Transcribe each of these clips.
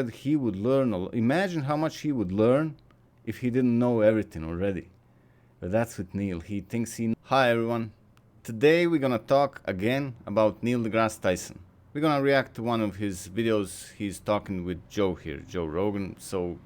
He would learn imagine how much he would learn if he didn't know everything already. But that's with Neil. He thinks he... Hi everyone. Today we're gonna talk again about Neil deGrasse Tyson. We're gonna react to one of his videos. He's talking with Joe here, Joe Rogan. So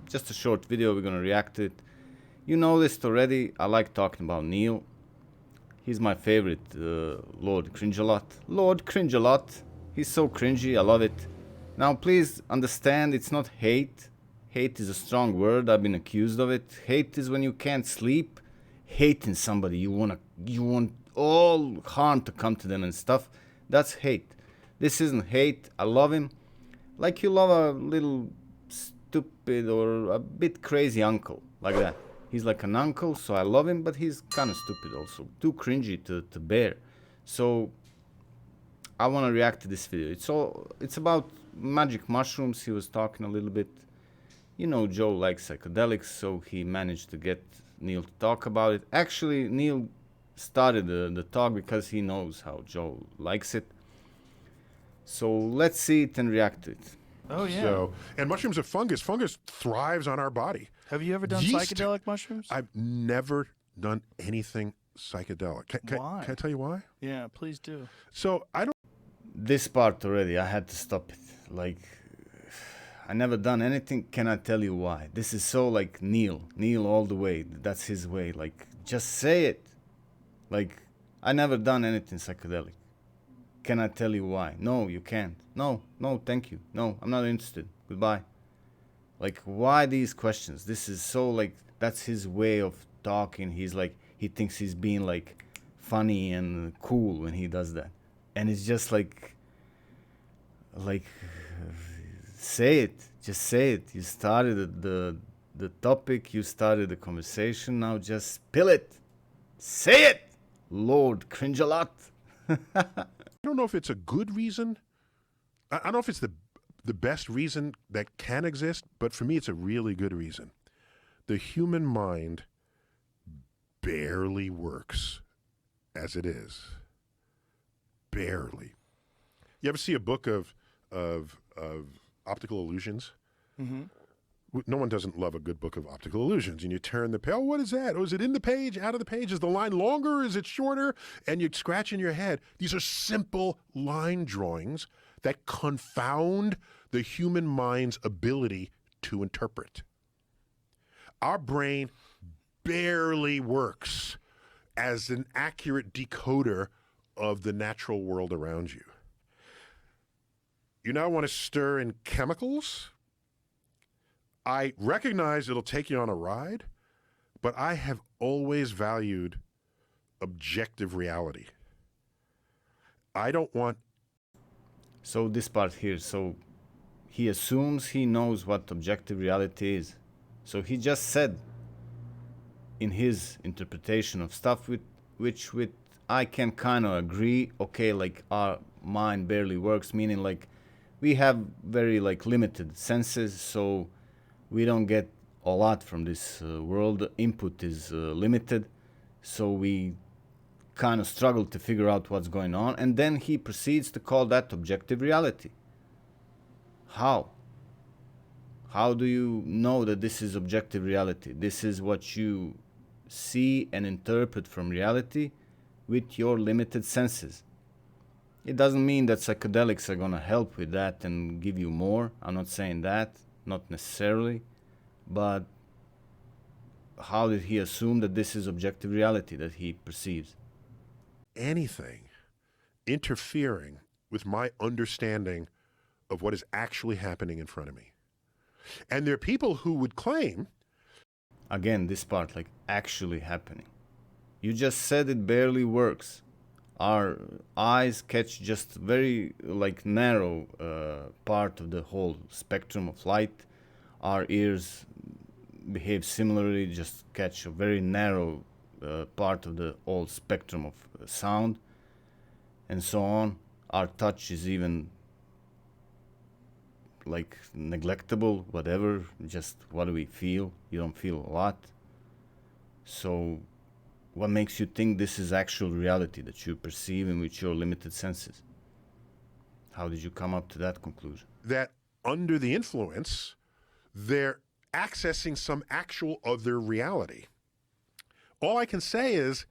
just a short video, we're gonna react to it. You noticed already, I like talking about Neil. He's my favorite, Lord Cringe-a-lot. Lord Cringe-a-lot. He's so cringy, I love it. Now please understand, it's not hate. Hate is a strong word, I've been accused of it. Hate is when you can't sleep. Hating somebody, you want all harm to come to them and stuff. That's hate. This isn't hate, I love him. Like you love a little stupid or a bit crazy uncle, like that. He's like an uncle, so I love him, but he's kind of stupid also. Too cringy to bear. So I want to react to this video. It's about magic mushrooms. He was talking a little bit. You know, Joe likes psychedelics, so he managed to get Neil to talk about it. Actually, Neil started the talk because he knows how Joe likes it. So let's see it and react to it. Oh, yeah. So, and mushrooms are fungus. Fungus thrives on our body. Have you ever done Yeast. psychedelic mushrooms? I've never done anything psychedelic. Why? Can I tell you why? Yeah, please do. So I don't. This part already, I had to stop it. Like, I never done anything. Can I tell you why? This is so like Neil all the way. That's his way. Like, just say it. Like, I never done anything psychedelic. Can I tell you why? No, you can't. No, thank you. No, I'm not interested. Goodbye. Like, why these questions? This is so like, that's his way of talking. He's like, he thinks he's being like funny and cool when he does that. And it's just like, say it. Just say it. You started the topic. You started the conversation. Now just spill it. Say it. Lord Cringe-a-lot. I don't know if it's a good reason. I don't know if it's the best reason that can exist, but for me, it's a really good reason. The human mind barely works as it is. Barely. You ever see a book of optical illusions? Mm-hmm. No one doesn't love a good book of optical illusions. And you turn the page. Oh, what is that? Oh, is it in the page? Out of the page? Is the line longer? Is it shorter? And you scratch in your head. These are simple line drawings that confound the human mind's ability to interpret. Our brain barely works as an accurate decoder of the natural world around you. You now want to stir in chemicals? I recognize it'll take you on a ride, but I have always valued objective reality. I don't want... So this part here, so he assumes he knows what objective reality is. So he just said in his interpretation of stuff with I can kind of agree, okay, like our mind barely works, meaning like we have very like limited senses, so we don't get a lot from this world. Input is limited, so we kind of struggle to figure out what's going on. And then he proceeds to call that objective reality. How? How do you know that this is objective reality? This is what you see and interpret from reality with your limited senses. It doesn't mean that psychedelics are gonna help with that and give you more. I'm not saying that. Not necessarily, but how did he assume that this is objective reality that he perceives? Anything interfering with my understanding of what is actually happening in front of me. And there are people who would claim... Again, this part, like actually happening. You just said it barely works. Our eyes catch just very like narrow part of the whole spectrum of light. Our ears behave similarly, just catch a very narrow part of the whole spectrum of sound, and so on. Our touch is even like neglectable, whatever, just what do we feel? You don't feel a lot. So what makes you think this is actual reality that you perceive in with your limited senses? How did you come up to that conclusion? that under the influence, they're accessing some actual other reality. All I can say is,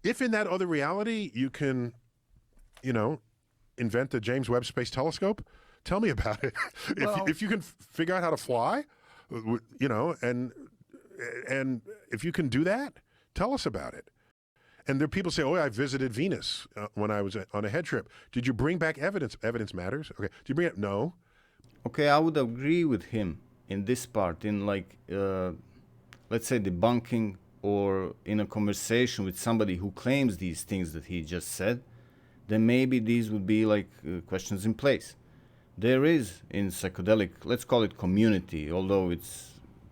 if in that other reality you can, invent the James Webb Space Telescope, tell me about it. Well, if you can figure out how to fly, and if you can do that, tell us about it. And there are people say, oh, I visited Venus when I was on a head trip. Did you bring back evidence? Evidence matters. Okay. Did you bring it? No. Okay, I would agree with him in this part, in let's say debunking or in a conversation with somebody who claims these things that he just said, then maybe these would be questions in place. There is in psychedelic, let's call it community, although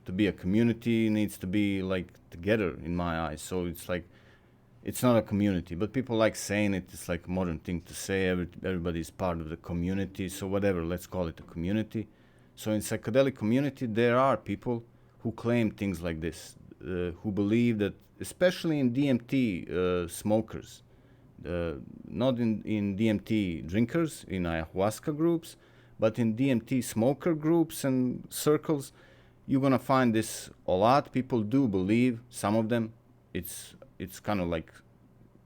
to be a community needs to be together in my eyes. So it's not a community, but people like saying it. It's like a modern thing to say. Everybody is part of the community. So whatever, let's call it a community. So in psychedelic community, there are people who claim things like this, who believe that, especially in DMT smokers, not in DMT drinkers, in ayahuasca groups, but in DMT smoker groups and circles, you're going to find this a lot. People do believe, some of them, it's kind of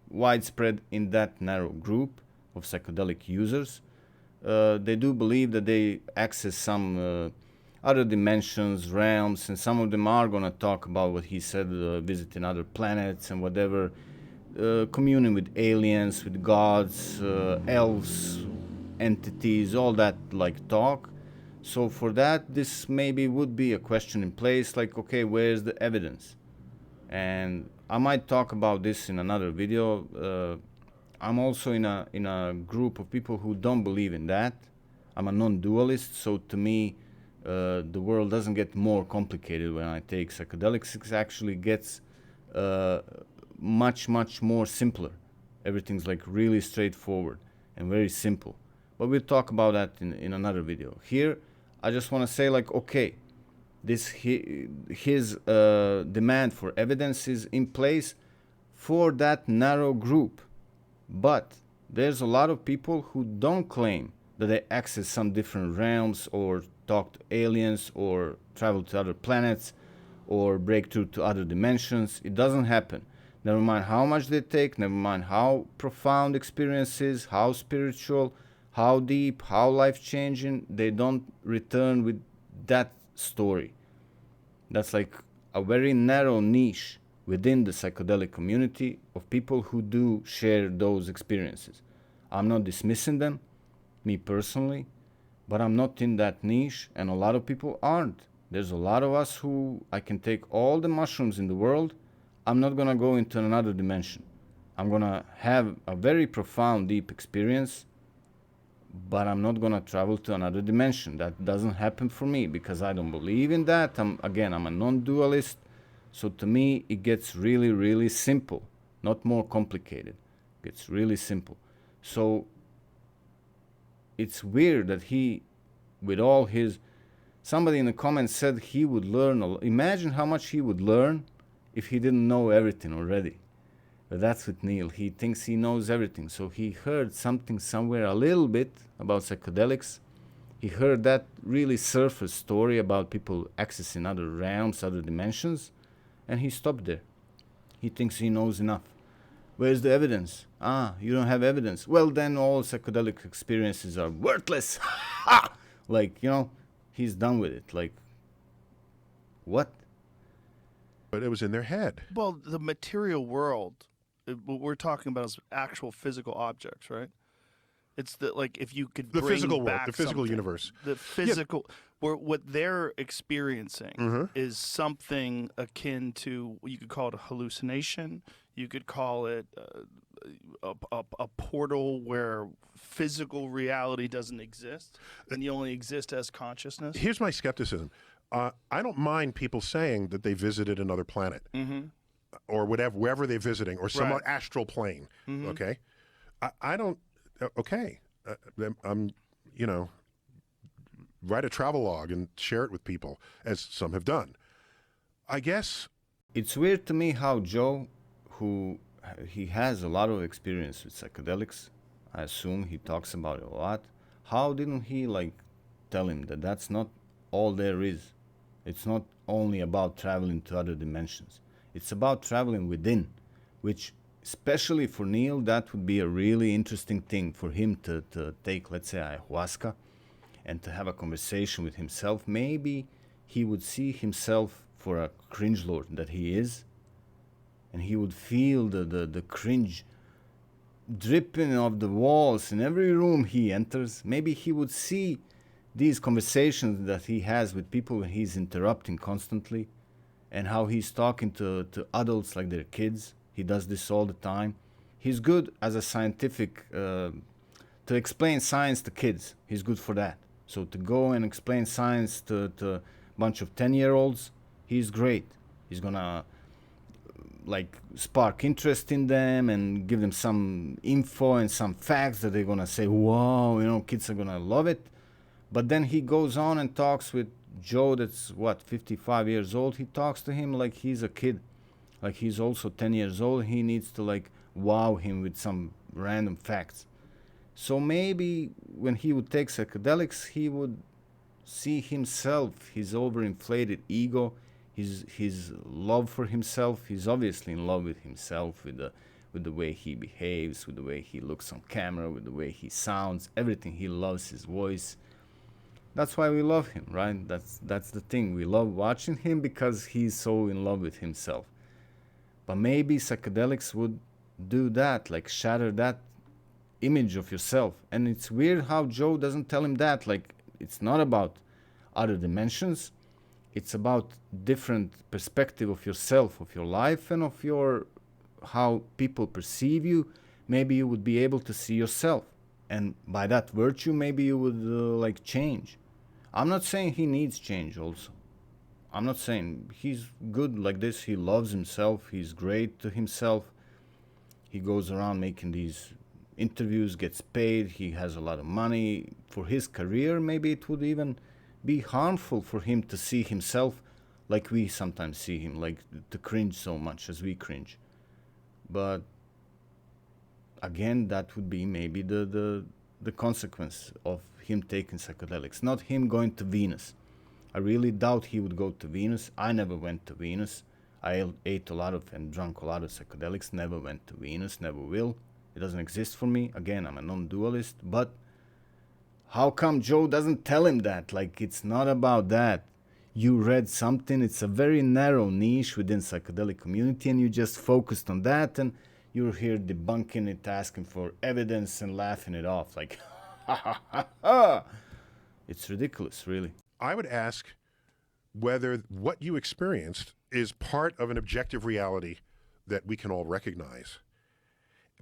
widespread in that narrow group of psychedelic users. They do believe that they access some other dimensions, realms, and some of them are going to talk about what he said, visiting other planets and whatever, communing with aliens, with gods, elves, entities, all that talk. So for that, this maybe would be a question in place, okay, where's the evidence? And I might talk about this in another video. I'm also in a group of people who don't believe in that. I'm a non-dualist, so to me, the world doesn't get more complicated when I take psychedelics. It actually gets much, much more simpler. Everything's really straightforward and very simple. But we'll talk about that in another video. Here, I just want to say, okay, his demand for evidence is in place for that narrow group. But there's a lot of people who don't claim that they access some different realms or talk to aliens or travel to other planets or break through to other dimensions. It doesn't happen. Never mind how much they take, never mind how profound experience is, how spiritual, how deep, how life-changing, they don't return with that story. That's a very narrow niche within the psychedelic community of people who do share those experiences. I'm not dismissing them, me personally, but I'm not in that niche, and a lot of people aren't. There's a lot of us who, I can take all the mushrooms in the world, I'm not going to go into another dimension. I'm going to have a very profound, deep experience, but I'm not going to travel to another dimension. That doesn't happen for me because I don't believe in that. I'm a non-dualist. So to me, it gets really, really simple, not more complicated. It gets really simple. So it's weird that he, with all his, somebody in the comments said he would learn, imagine how much he would learn if he didn't know everything already. But that's with Neil. He thinks he knows everything. So he heard something somewhere a little bit about psychedelics. He heard that really surface story about people accessing other realms, other dimensions, and he stopped there. He thinks he knows enough. Where's the evidence? You don't have evidence. Well, then all psychedelic experiences are worthless. He's done with it. What? But it was in their head. Well, the material world, what we're talking about is actual physical objects, right? It's if you could The bring physical world, back the physical something, universe. the physical, what they're experiencing is something akin to, you could call it a hallucination. You could call it a portal where physical reality doesn't exist, and you only exist as consciousness. Here's my skepticism. I don't mind people saying that they visited another planet or whatever, wherever they're visiting, or some astral plane. Okay, I don't. Okay, I'm. Write a travelogue and share it with people, as some have done. I guess it's weird to me how Joe, he has a lot of experience with psychedelics. I assume he talks about it a lot. How didn't he tell him that that's not all there is. It's not only about traveling to other dimensions. It's about traveling within, which, especially for Neil, that would be a really interesting thing for him to take, let's say, ayahuasca, and to have a conversation with himself. Maybe he would see himself for a cringe lord that he is, and he would feel the cringe dripping off the walls in every room he enters. Maybe he would see these conversations that he has with people when he's interrupting constantly, and how he's talking to adults like they're kids. He does this all the time. He's good as a scientific, to explain science to kids. He's good for that. So to go and explain science to a bunch of 10-year-olds, he's great. He's gonna like spark interest in them and give them some info and some facts that they're gonna say, wow, you know, kids are gonna love it. But then he goes on and talks with Joe, that's what, 55 years old. He talks to him like he's a kid, like he's also 10 years old. He needs to like wow him with some random facts. So maybe when he would take psychedelics, he would see himself, his overinflated ego, his love for himself. He's obviously in love with himself, with the way he behaves, with the way he looks on camera, with the way he sounds, everything. He loves his voice. That's why we love him, right? That's the thing. We love watching him because he's so in love with himself. But maybe psychedelics would do that, like shatter that image of yourself. And it's weird how Joe doesn't tell him that. Like, it's not about other dimensions. It's about different perspective of yourself, of your life, and of your how people perceive you. Maybe you would be able to see yourself, and by that virtue, maybe you would like change. I'm not saying he needs change. Also, I'm not saying he's good like this. He loves himself. He's great to himself. He goes around making these interviews, gets paid. He has a lot of money for his career. Maybe it would even be harmful for him to see himself like we sometimes see him, like to cringe so much as we cringe. But again, that would be maybe the consequence of him taking psychedelics, not him going to Venus. I really doubt he would go to Venus. I never went to Venus. I ate a lot of and drank a lot of psychedelics, never went to Venus, never will. It doesn't exist for me. Again, I'm a non-dualist. But how come Joe doesn't tell him that? Like, it's not about that. You read something, it's a very narrow niche within psychedelic community, and you just focused on that, and you're here debunking it, asking for evidence and laughing it off. Like, ha ha ha ha. It's ridiculous, really. I would ask whether what you experienced is part of an objective reality that we can all recognize.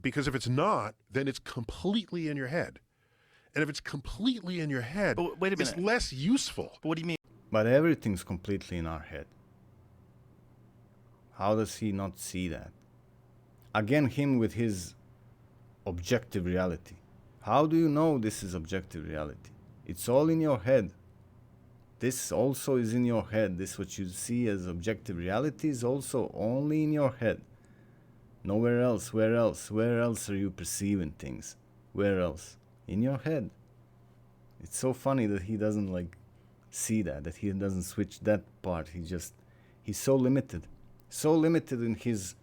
Because if it's not, then it's completely in your head. And if it's completely in your head, But wait a minute. it's less useful. But what do you mean? But everything's completely in our head. How does he not see that? Again, him with his objective reality. How do you know this is objective reality? It's all in your head. This also is in your head. This what you see as objective reality is also only in your head. Nowhere else. Where else? Where else are you perceiving things? Where else? In your head. It's so funny that he doesn't like see that he doesn't switch that part. He's so limited. So limited in his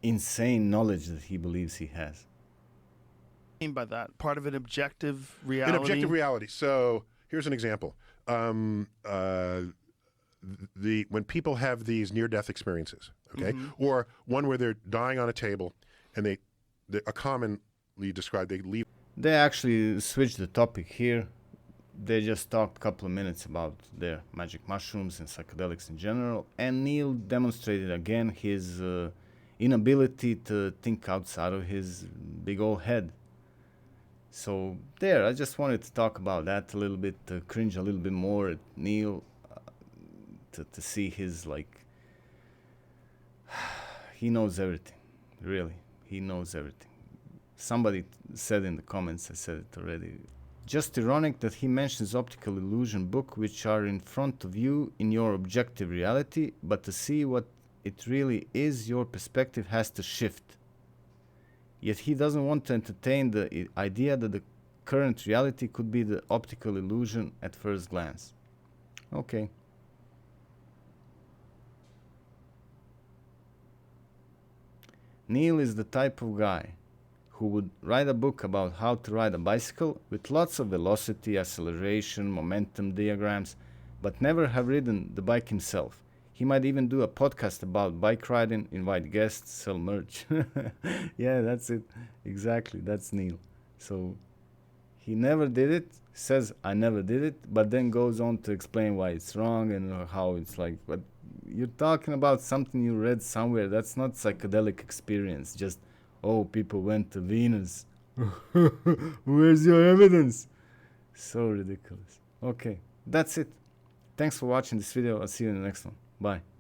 insane knowledge that he believes he has. What do you mean by that? Part of an objective reality? An objective reality. So here's an example. When people have these near-death experiences, okay, or one where they're dying on a table, and they commonly described, they leave. They actually switched the topic here. They just talked a couple of minutes about their magic mushrooms and psychedelics in general, and Neil demonstrated again his inability to think outside of his big old head. So there, I just wanted to talk about that a little bit, to cringe a little bit more at Neil, to see his, like, he knows everything, really, he knows everything. Somebody said in the comments, I said it already, just ironic that he mentions optical illusion book which are in front of you in your objective reality, but to see what it really is, your perspective has to shift. Yet he doesn't want to entertain the idea that the current reality could be the optical illusion at first glance. Okay. Neil is the type of guy who would write a book about how to ride a bicycle with lots of velocity, acceleration, momentum diagrams, but never have ridden the bike himself. He might even do a podcast about bike riding, invite guests, sell merch. Yeah, that's it. Exactly, that's Neil. So he never did it, says I never did it, but then goes on to explain why it's wrong and how it's like, but you're talking about something you read somewhere. That's not psychedelic experience. Just, oh, people went to Venus. Where's your evidence? So ridiculous. Okay, that's it. Thanks for watching this video. I'll see you in the next one. Bye.